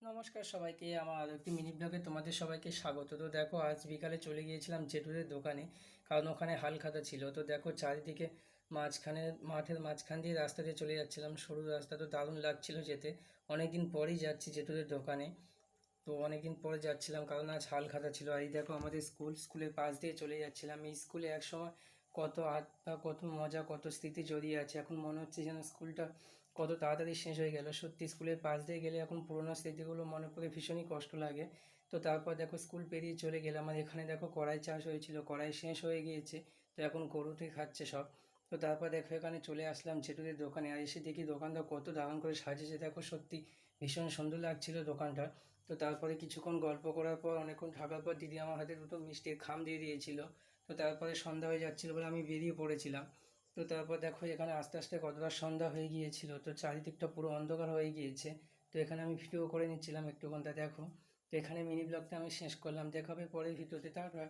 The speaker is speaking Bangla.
নমস্কার সবাইকে, আমার আরও একটি মিনি ব্লগে তোমাদের সবাইকে স্বাগত। তো দেখো, আজ বিকালে চলে গিয়েছিলাম জেঠুদের দোকানে, কারণ ওখানে হালখাতা ছিল। তো দেখো, চারিদিকে মাঠের মাঝখান দিয়ে রাস্তা দিয়ে চলে যাচ্ছিলাম, সরু রাস্তা। তো দারুণ লাগছিল যেতে। অনেকদিন পরেই যাচ্ছি জেঠুদের দোকানে। তো অনেকদিন পরে যাচ্ছিলাম, কারণ আজ হালখাতা ছিল। আর এই দেখো, আমাদের স্কুলের পাশ দিয়ে চলে যাচ্ছিলাম। এই স্কুলে একসময় কত আড্ডা, কত মজা, কত স্মৃতি জড়িয়ে আছে। এখন মনে হচ্ছে যেন স্কুলটা কত তাড়াতাড়ি শেষ হয়ে গেল। সত্যি, স্কুলের পাশ দিয়ে গেলে এখন পুরোনো স্মৃতিগুলো মনে পড়ে ভীষণই কষ্ট লাগে। তো তারপর দেখো, স্কুল পেরিয়ে চলে গেলাম। আর এখানে দেখো, কড়াই চাষ হয়েছিল, কড়াই শেষ হয়ে গিয়েছে। তো এখন গরুতে খাচ্ছে সব। তো তারপর দেখো, এখানে চলে আসলাম জেঠুদের দোকানে। আর এসে দেখি দোকানটা কত দারুণ করে সাজিয়েছে। দেখো, সত্যি ভীষণ সুন্দর লাগছিল দোকানটা। তো তারপরে কিছুক্ষণ গল্প করার পর, অনেকক্ষণ থাকার পর, দিদি আমার হাতে দুটো মিষ্টির খাম দিয়ে দিয়েছিল। তো তারপরে সন্ধ্যা হয়ে যাচ্ছিল বলে আমি বেরিয়ে পড়েছিলাম। তো তারপর দেখো, এখানে আস্তে আস্তে কতটা সন্ধ্যা হয়ে গিয়েছিল। তো চারিদিকটা পুরো অন্ধকার হয়ে গিয়েছে। তো এখানে আমি ভিডিও করে নিচ্ছিলাম একটুখানটা, দেখো। তো এখানে মিনি ব্লগটা আমি শেষ করলাম। দেখা হবে পরের ভিডিওতে। টাটা।